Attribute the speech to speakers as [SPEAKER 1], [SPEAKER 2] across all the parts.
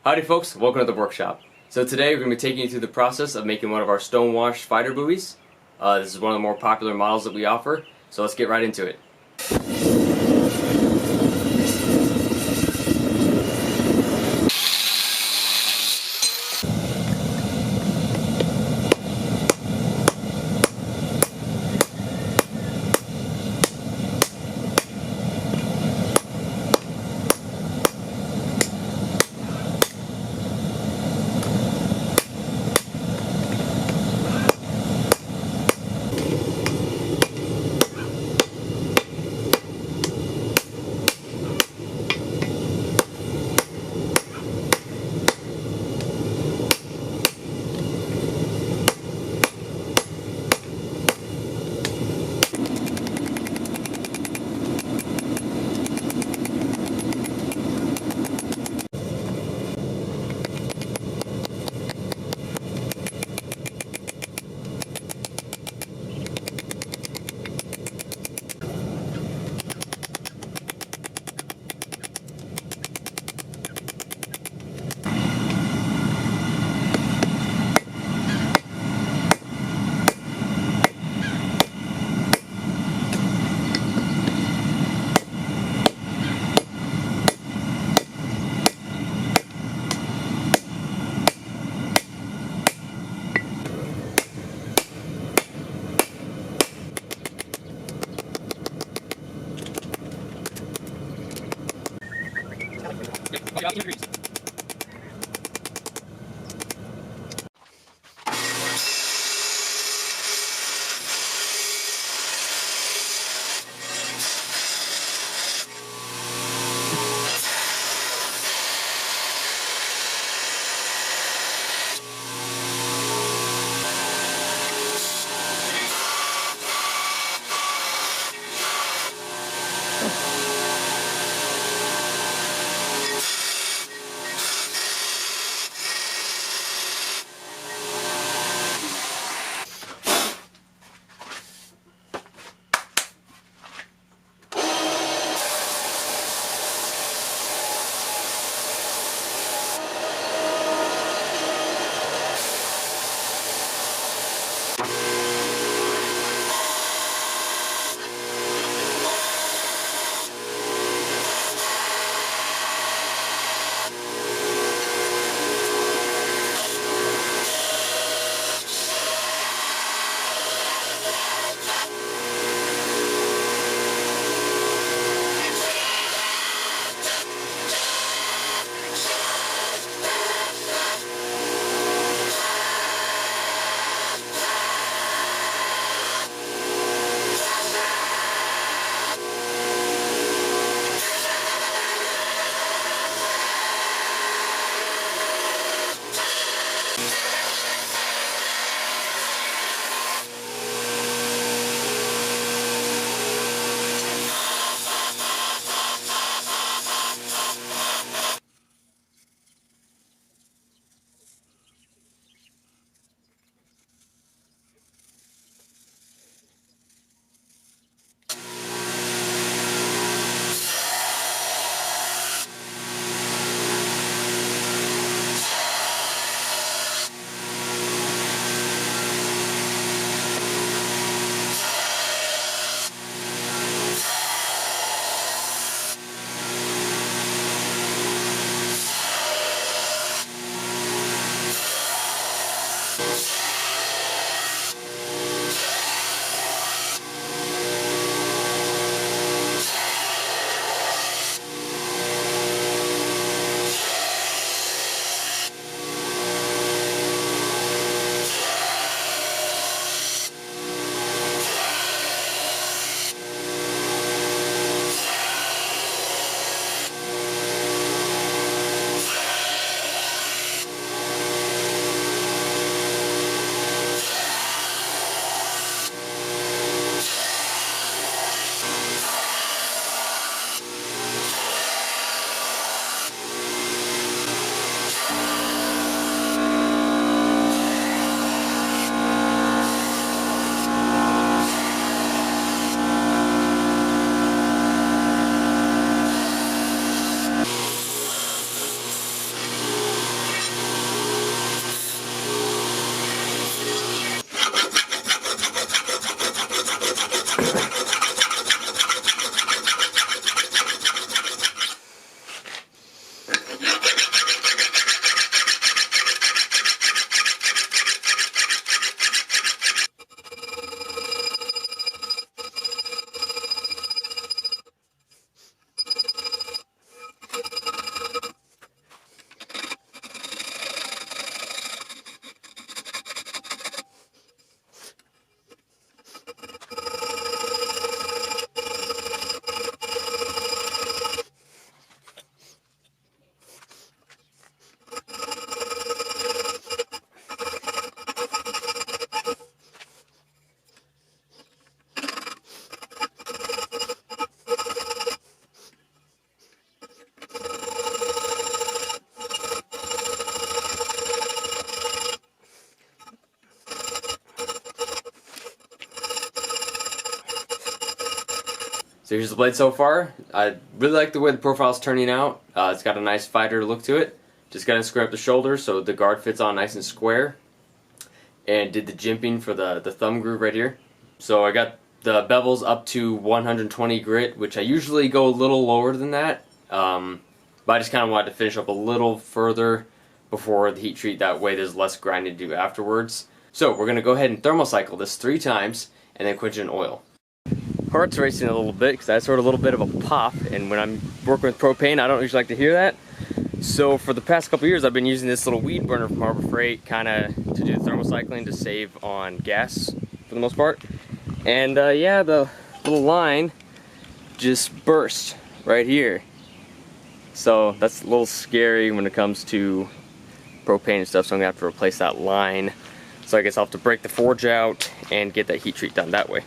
[SPEAKER 1] Howdy folks, welcome to the workshop. So today we're going to be taking you through the process of making one of our Stonewashed fighter buoys. This is one of the more popular models that we offer, so let's get right into it. So here's the blade so far. I really like the way the profile's turning out. It's got a nice fighter look to it. Just gotta square up the shoulders so the guard fits on nice and square. And did the jimping for the thumb groove right here. So I got the bevels up to 120 grit, which I usually go a little lower than that. But I just kind of wanted to finish up a little further before the heat treat. That way there's less grinding to do afterwards. So we're going to go ahead and thermocycle this 3 times and then quench it in oil. Heart's racing a little bit because I heard a little bit of a pop, and when I'm working with propane I don't usually like to hear that. So for the past couple years I've been using this little weed burner from Harbor Freight kind of to do thermocycling to save on gas for the most part. And yeah, the little line just burst right here. So that's a little scary when it comes to propane and stuff, so I'm going to have to replace that line. So I guess I'll have to break the forge out and get that heat treat done that way.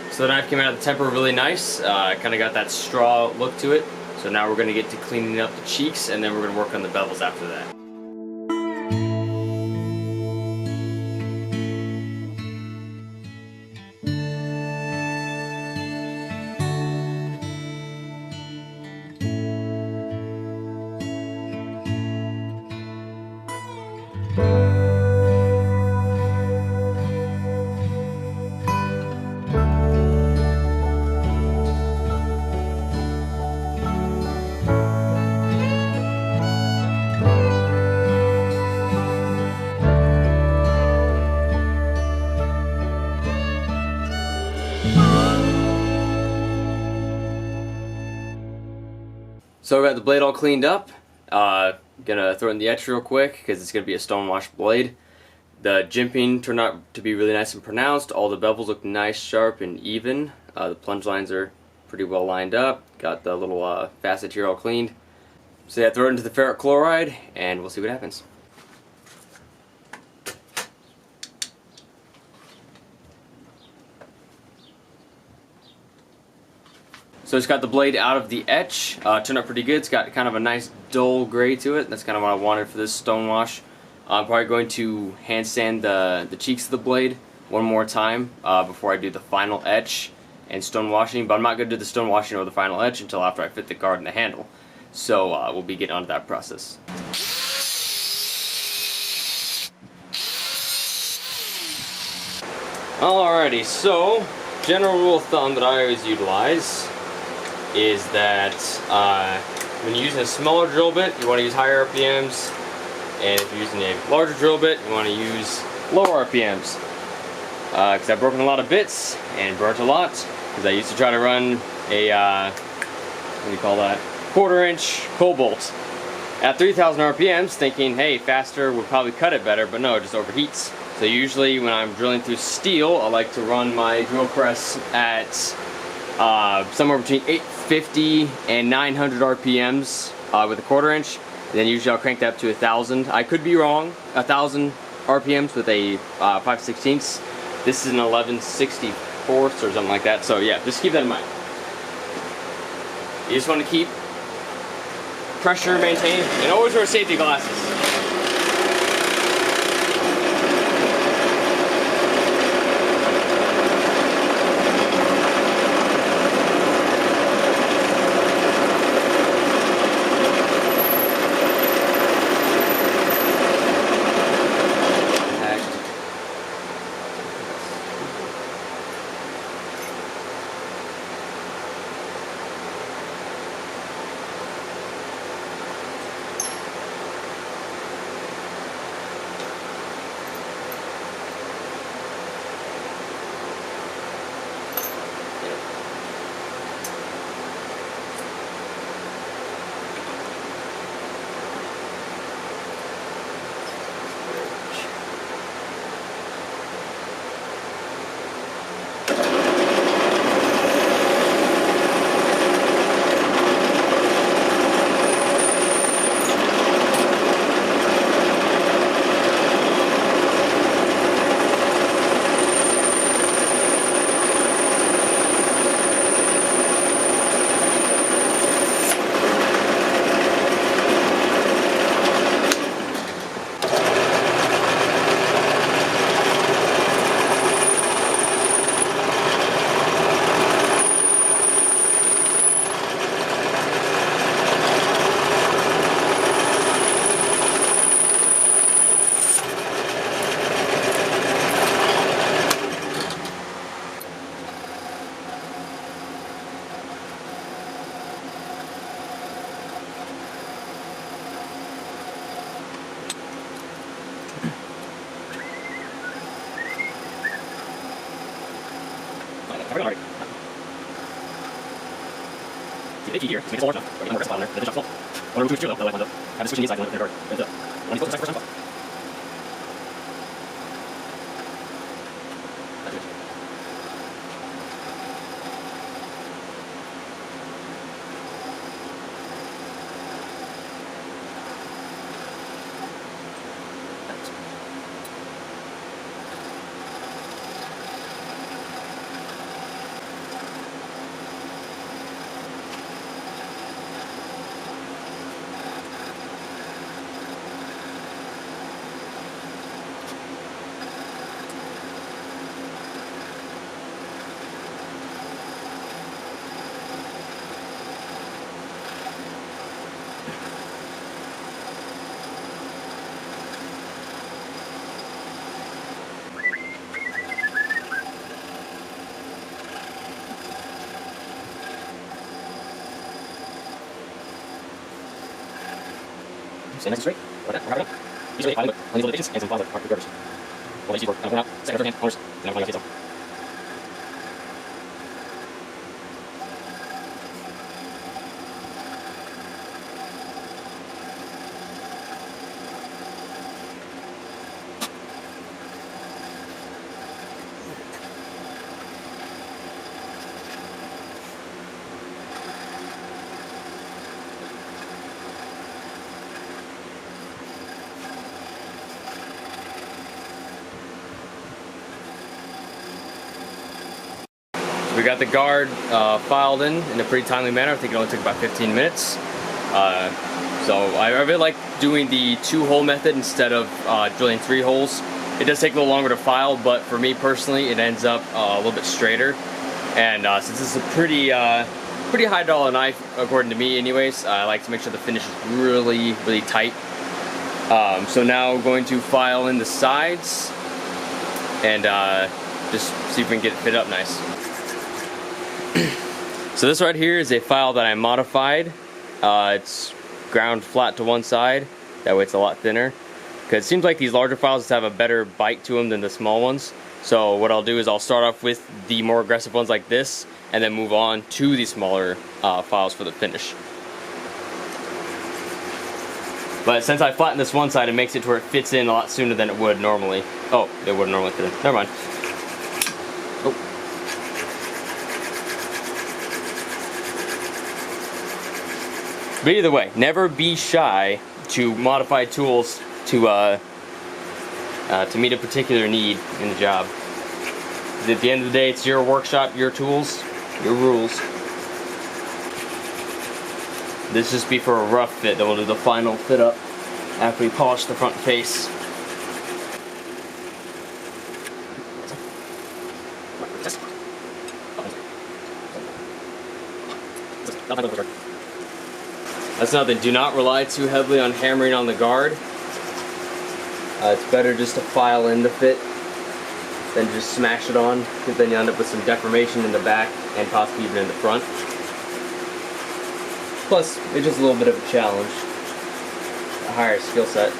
[SPEAKER 1] So the knife came out of the temper really nice. Kind of got that straw look to it. So now we're going to get to cleaning up the cheeks, and then we're going to work on the bevels after that. So I got the blade all cleaned up. Gonna throw in the etch real quick because it's gonna be a Stonewashed blade. The jimping turned out to be really nice and pronounced. All the bevels look nice, sharp, and even. The plunge lines are pretty well lined up. Got the little facet here all cleaned. So yeah, throw it into the ferric chloride and we'll see what happens. So it's got the blade out of the etch. Turned out pretty good. It's got kind of a nice dull gray to it. That's kind of what I wanted for this stone wash. I'm probably going to hand sand the cheeks of the blade one more time before I do the final etch and stone washing. But I'm not going to do the stone washing or the final etch until after I fit the guard and the handle. So we'll be getting onto that process. Alrighty, so general rule of thumb that I always utilize is that when you're using a smaller drill bit, you want to use higher RPMs, and if you're using a larger drill bit, you want to use lower RPMs. Because I've broken a lot of bits and burnt a lot, because I used to try to run a, what do you call that, 1/4 inch cold bolt at 3,000 RPMs, thinking, hey, faster would probably cut it better, but no, it just overheats. So usually when I'm drilling through steel, I like to run my drill press at somewhere between 850 and 900 RPMs with a 1/4 inch. And then usually I'll crank that up to 1,000. I could be wrong. 1,000 RPMs with a 5/16. This is an 11/64 or something like that. So yeah, just keep that in mind. You just want to keep pressure maintained and always wear safety glasses. already. See, the key here is make it large enough. Get more aggressive on there. The shot's full. When I remove two, though, I want to have the switch inside the guard. When you focus first time, that's good. Stay nice and straight. Like that. We're wrapping up. Usually filing, but on these little digits and some files are garbage. Well, they usually work. Going out, second, third hand, corners, and I'm going to get some. We got the guard filed in a pretty timely manner. I think it only took about 15 minutes. So I really like doing the 2-hole method instead of drilling 3 holes. It does take a little longer to file, but for me personally, it ends up a little bit straighter. And since this is a pretty high dollar knife, according to me anyways, I like to make sure the finish is really, really tight. So now we're going to file in the sides and just see if we can get it fit up nice. So this right here is a file that I modified. It's ground flat to one side, that way it's a lot thinner. Because it seems like these larger files have a better bite to them than the small ones. So what I'll do is I'll start off with the more aggressive ones like this, and then move on to the smaller files for the finish. But since I flattened this one side, it makes it to where it fits in a lot sooner than it would normally. Oh, it wouldn't normally fit in. Never mind. Oh. But either way, never be shy to modify tools to meet a particular need in the job. At the end of the day, it's your workshop, your tools, your rules. This just be for a rough fit, then we'll do the final fit up after we polish the front face. That's nothing. Do not rely too heavily on hammering on the guard. It's better just to file in the fit than just smash it on, because then you end up with some deformation in the back and possibly even in the front. Plus, it's just a little bit of a challenge, a higher skill set.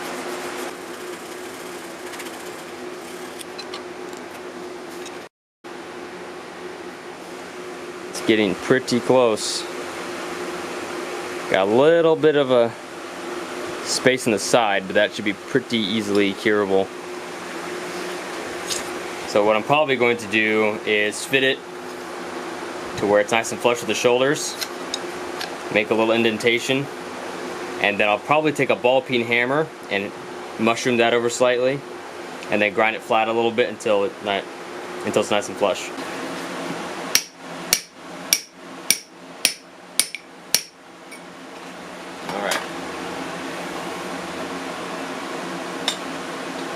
[SPEAKER 1] It's getting pretty close. Got a little bit of a space in the side, but that should be pretty easily curable. So what I'm probably going to do is fit it to where it's nice and flush with the shoulders, make a little indentation, and then I'll probably take a ball peen hammer and mushroom that over slightly, and then grind it flat a little bit until it's nice and flush.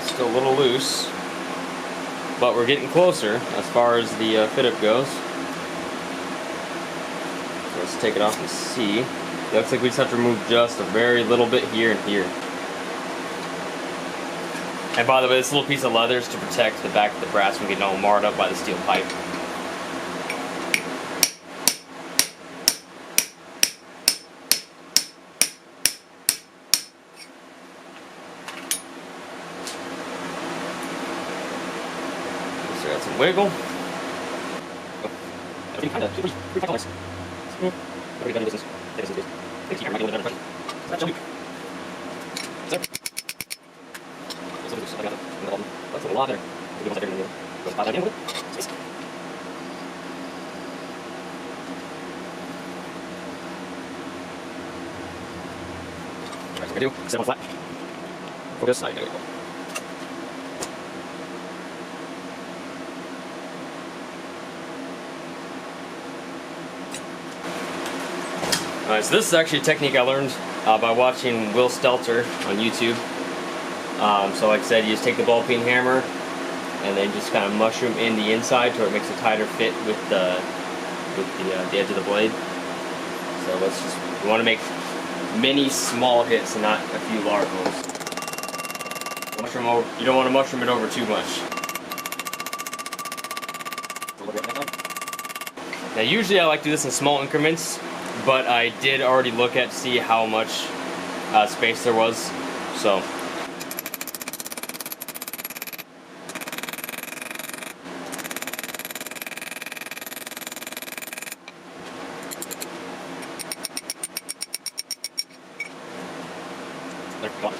[SPEAKER 1] Still a little loose, but we're getting closer as far as the fit up goes. So let's take it off and see. It looks like we just have to remove just a very little bit here and here. And by the way, this little piece of leather is to protect the back of the brass from getting all marred up by the steel pipe. Got some wiggle. getting kind of pretty tight colors. Pretty good business. Take some space. Take some here. Might be a little bit better impression. Is that jelly? Is there? So I got it. That's a lot there. We'll do one second and then go spot that in with it. Space. Alright, so what I do, set up flat. Focus. There we go. Alright, so this is actually a technique I learned by watching Will Stelter on YouTube. So like I said, you just take the ball peen hammer and then just kind of mushroom in the inside to where it makes a tighter fit with the edge of the blade. So we want to make many small hits and not a few large ones. You don't want to mushroom it over too much. Now usually I like to do this in small increments, but I did already look at to see how much space there was, so. There we go.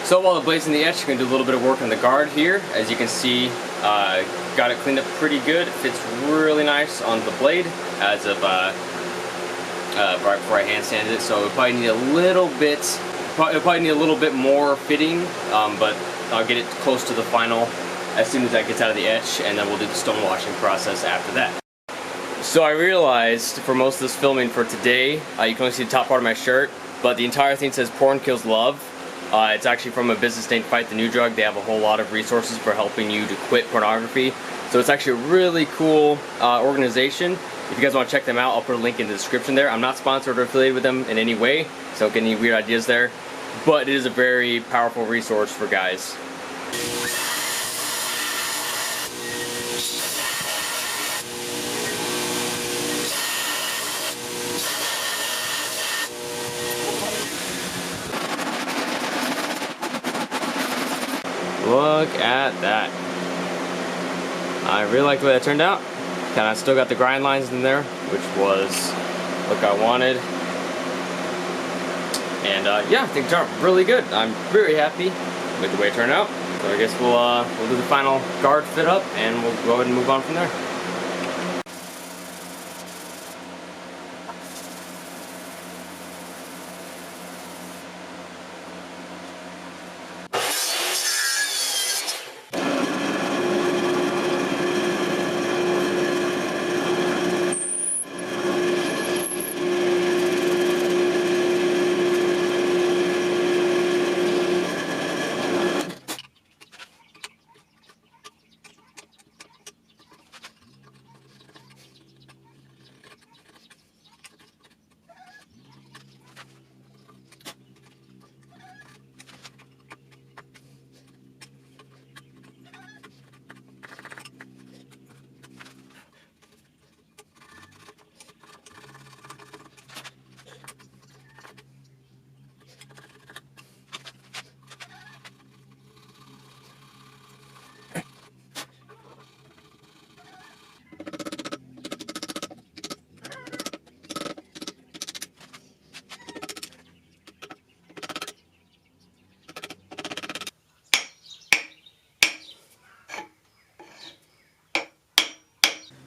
[SPEAKER 1] So while the blade's in the etch, I'm going to do a little bit of work on the guard here. As you can see, got it cleaned up pretty good. It fits really nice on the blade as of right before I hand sanded it. So it'll probably need a little bit more fitting, but I'll get it close to the final as soon as that gets out of the etch, and then we'll do the stonewashing process after that. So I realized for most of this filming for today, you can only see the top part of my shirt, but the entire thing says "Porn Kills Love." It's actually from a business named Fight the New Drug. They have a whole lot of resources for helping you to quit pornography. So it's actually a really cool organization. If you guys want to check them out, I'll put a link in the description there. I'm not sponsored or affiliated with them in any way, so don't get any weird ideas there. But it is a very powerful resource for guys. Look at that. I really like the way that turned out. Kind of still got the grind lines in there, which was what I wanted. And yeah, I think it turned out really good. I'm very happy with the way it turned out. So I guess we'll do the final guard fit up and we'll go ahead and move on from there.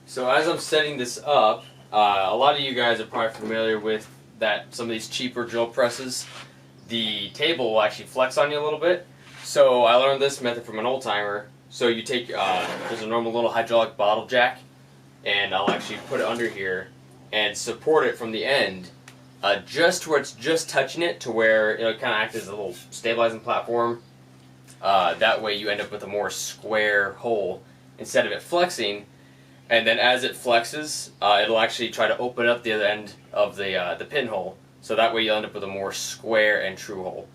[SPEAKER 1] So as I'm setting this up, a lot of you guys are probably familiar with that some of these cheaper drill presses, the table will actually flex on you a little bit. So I learned this method from an old timer. So you take, there's a normal little hydraulic bottle jack, and I'll actually put it under here and support it from the end, just where it's just touching it to where it'll kind of act as a little stabilizing platform. That way you end up with a more square hole instead of it flexing. And then as it flexes, it'll actually try to open up the other end of the pinhole. So that way you'll end up with a more square and true hole.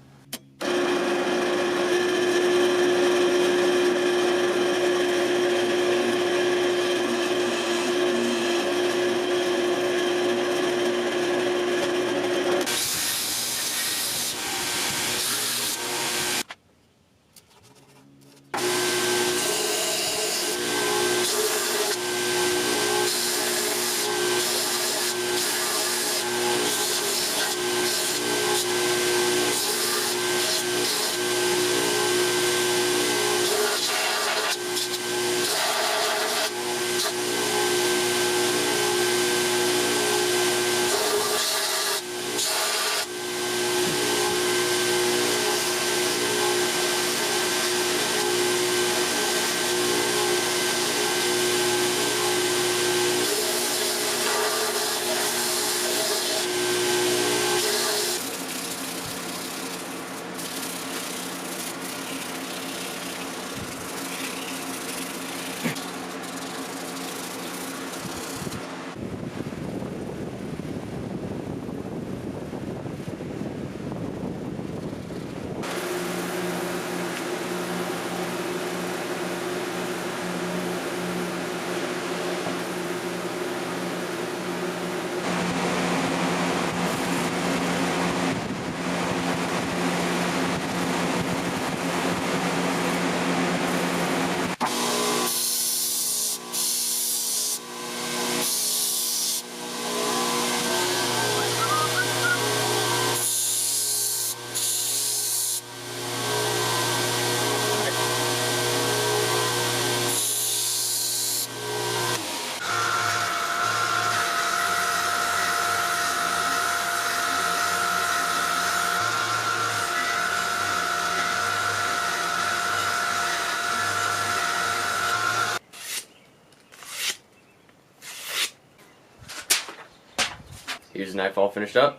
[SPEAKER 1] Here's the knife all finished up.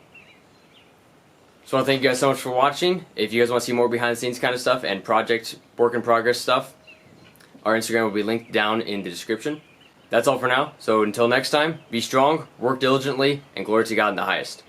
[SPEAKER 1] Just want to thank you guys so much for watching. If you guys want to see more behind the scenes kind of stuff and project work in progress stuff, our Instagram will be linked down in the description. That's all for now. So until next time, be strong, work diligently, and glory to God in the highest.